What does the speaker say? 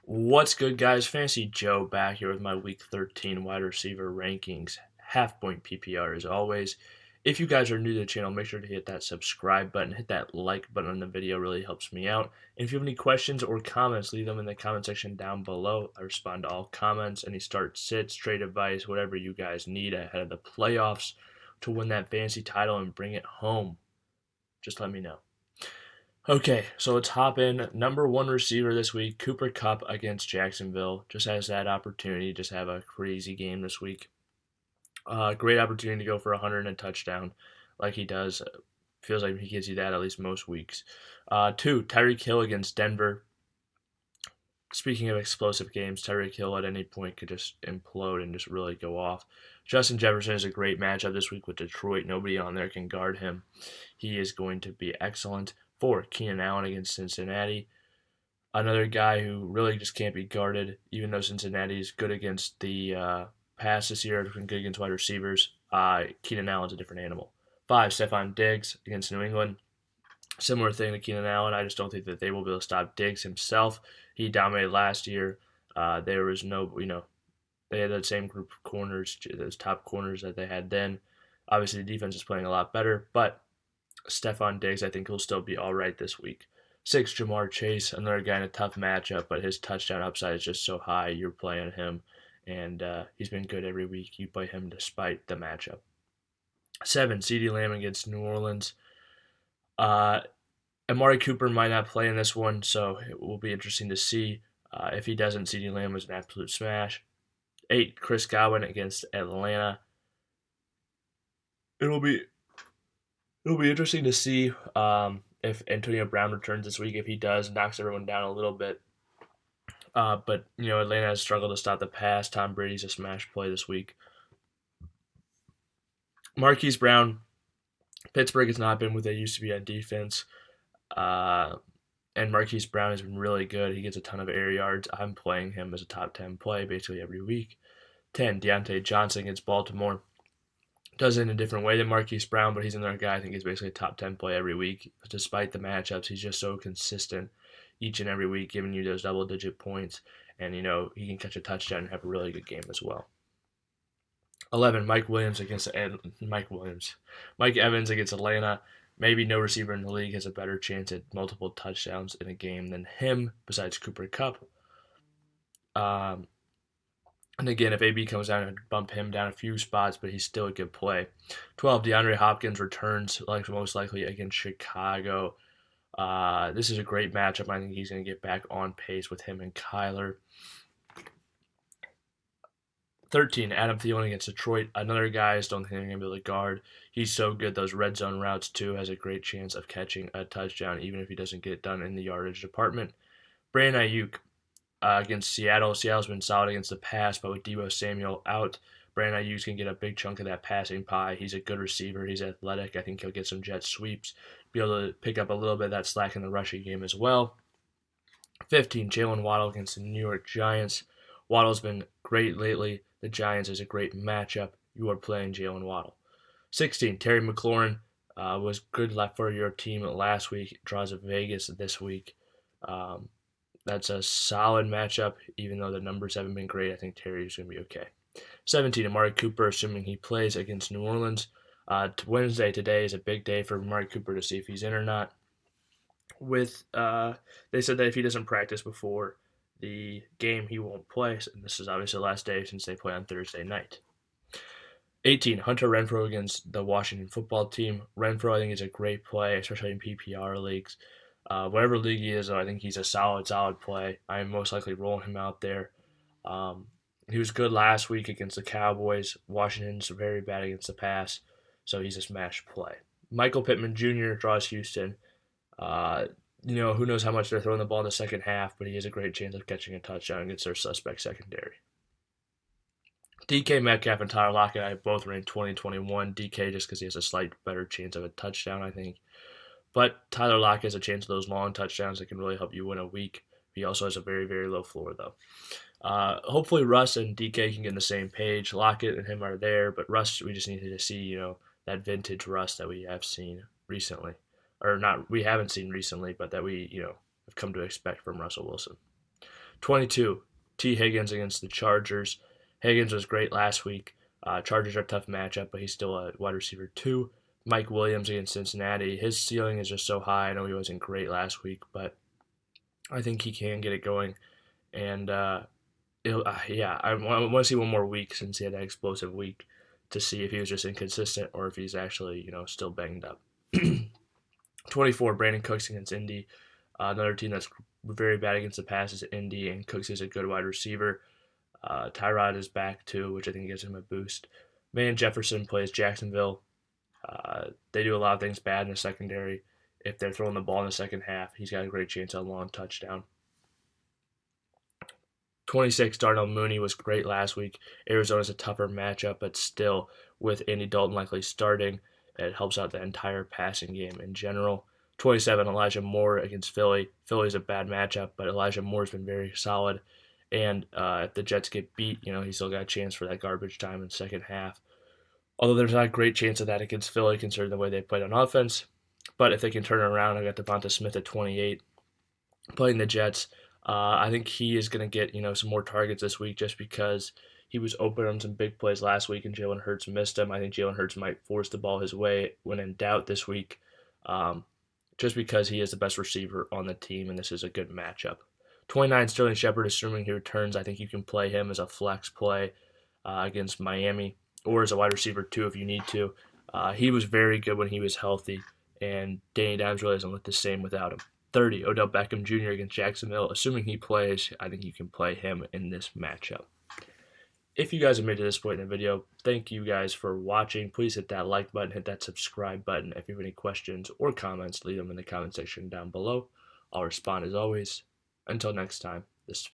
What's good, guys? Fantasy Joe back here with my Week 13 wide receiver rankings, half point PPR as always. If you guys are new to the channel, make sure to hit that subscribe button, hit that like button on the video, really helps me out. And if you have any questions or comments, leave them in the comment section down below. I respond to all comments, any start sits, trade advice, whatever you guys need ahead of the playoffs to win that fantasy title and bring it home. Just let me know. Okay, so let's hop in. Number one receiver this week, Cooper Kupp against Jacksonville. Just has that opportunity, just have a crazy game this week. Great opportunity to go for 100 and a touchdown, like he does. Feels like he gives you that at least most weeks. Two, Tyreek Hill against Denver. Speaking of explosive games, Tyreek Hill at any point could just implode and just really go off. Justin Jefferson is a great matchup this week with Detroit. Nobody on there can guard him. He is going to be excellent. Four, Keenan Allen against Cincinnati. Another guy who really just can't be guarded, even though Cincinnati is good against the pass this year, good against wide receivers. Keenan Allen's a different animal. Five, Stephon Diggs against New England. Similar thing to Keenan Allen. I just don't think that they will be able to stop Diggs himself. He dominated last year. There was no, they had that same group of corners, those top corners that they had then. Obviously, the defense is playing a lot better, but Stephon Diggs, I think he'll still be all right this week. Six, Jamar Chase, another guy in a tough matchup, but his touchdown upside is just so high. You're playing him, and he's been good every week. You play him despite the matchup. Seven, CeeDee Lamb against New Orleans. And Marty Cooper might not play in this one, so it will be interesting to see. If he doesn't, CeeDee Lamb is an absolute smash. Eight, Chris Godwin against Atlanta. It'll be interesting to see if Antonio Brown returns this week. If he does, knocks everyone down a little bit. But Atlanta has struggled to stop the pass. Tom Brady's a smash play this week. Marquis Brown, Pittsburgh has not been what they used to be on defense. And Marquise Brown has been really good. He gets a ton of air yards. I'm playing him as a top 10 play basically every week. 10, Deontay Johnson against Baltimore. Does it in a different way than Marquise Brown, but he's another guy I think is basically a top 10 play every week. Despite the matchups, he's just so consistent each and every week, giving you those double-digit points. And, he can catch a touchdown and have a really good game as well. 11, Mike Evans against Atlanta. Maybe no receiver in the league has a better chance at multiple touchdowns in a game than him, besides Cooper Kupp. And again, if AB comes down, I'd bump him down a few spots, but he's still a good play. 12, DeAndre Hopkins returns most likely against Chicago. This is a great matchup. I think he's going to get back on pace with him and Kyler. 13, Adam Thielen against Detroit. Another guy I just don't think they're going to be able to guard. He's so good. Those red zone routes, too, has a great chance of catching a touchdown, even if he doesn't get it done in the yardage department. Brandon Ayuk against Seattle. Seattle's been solid against the pass, but with Deebo Samuel out, Brandon Ayuk's going to get a big chunk of that passing pie. He's a good receiver. He's athletic. I think he'll get some jet sweeps, be able to pick up a little bit of that slack in the rushing game as well. 15, Jalen Waddle against the New York Giants. Waddle's been great lately. The Giants is a great matchup. You are playing Jalen Waddle. 16, Terry McLaurin was good left for your team last week. Draws a Vegas this week. That's a solid matchup, even though the numbers haven't been great. I think Terry's going to be okay. 17, Marty Cooper, assuming he plays against New Orleans. Wednesday today is a big day for Marty Cooper to see if he's in or not. They said that if he doesn't practice before the game, he won't play, and this is obviously the last day since they play on Thursday night. 18, Hunter Renfrow against the Washington football team. Renfrow, I think, is a great play, especially in PPR leagues. Whatever league he is, I think he's a solid play. I am most likely rolling him out there. He was good last week against the Cowboys. Washington's very bad against the pass, so he's a smash play. Michael Pittman Jr. draws Houston. Who knows how much they're throwing the ball in the second half, but he has a great chance of catching a touchdown against their suspect secondary. DK Metcalf and Tyler Lockett, I both ranked 2021. DK just because he has a slight better chance of a touchdown, I think. But Tyler Lockett has a chance of those long touchdowns that can really help you win a week. He also has a very, very low floor, though. Hopefully Russ and DK can get on the same page. Lockett and him are there, but Russ, we just needed to see, that vintage Russ that we have seen recently. Or not, we haven't seen recently, but that we, have come to expect from Russell Wilson. 22, T. Higgins against the Chargers. Higgins was great last week. Chargers are a tough matchup, but he's still a wide receiver 2. Mike Williams against Cincinnati. His ceiling is just so high. I know he wasn't great last week, but I think he can get it going. And I want to see one more week since he had that explosive week to see if he was just inconsistent or if he's actually still banged up. 24, Brandon Cooks against Indy. Another team that's very bad against the pass is Indy, and Cooks is a good wide receiver. Tyrod is back too, which I think gives him a boost. Van Jefferson plays Jacksonville. They do a lot of things bad in the secondary. If they're throwing the ball in the second half, he's got a great chance at a long touchdown. 26, Darnell Mooney was great last week. Arizona's a tougher matchup, but still, with Andy Dalton likely starting, it helps out the entire passing game in general. 27, Elijah Moore against Philly. Philly's a bad matchup, but Elijah Moore's been very solid. And if the Jets get beat, he's still got a chance for that garbage time in the second half. Although there's not a great chance of that against Philly, considering the way they played on offense. But if they can turn it around, I got Devonta Smith at 28, playing the Jets. I think he is going to get some more targets this week just because he was open on some big plays last week and Jalen Hurts missed him. I think Jalen Hurts might force the ball his way when in doubt this week, just because he is the best receiver on the team and this is a good matchup. 29, Sterling Shepard, assuming he returns. I think you can play him as a flex play against Miami or as a wide receiver too if you need to. He was very good when he was healthy, and Danny Dimes really doesn't look the same without him. 30, Odell Beckham Jr. against Jacksonville. Assuming he plays, I think you can play him in this matchup. If you guys have made it to this point in the video, thank you guys for watching. Please hit that like button, hit that subscribe button. If you have any questions or comments, leave them in the comment section down below. I'll respond as always. Until next time, this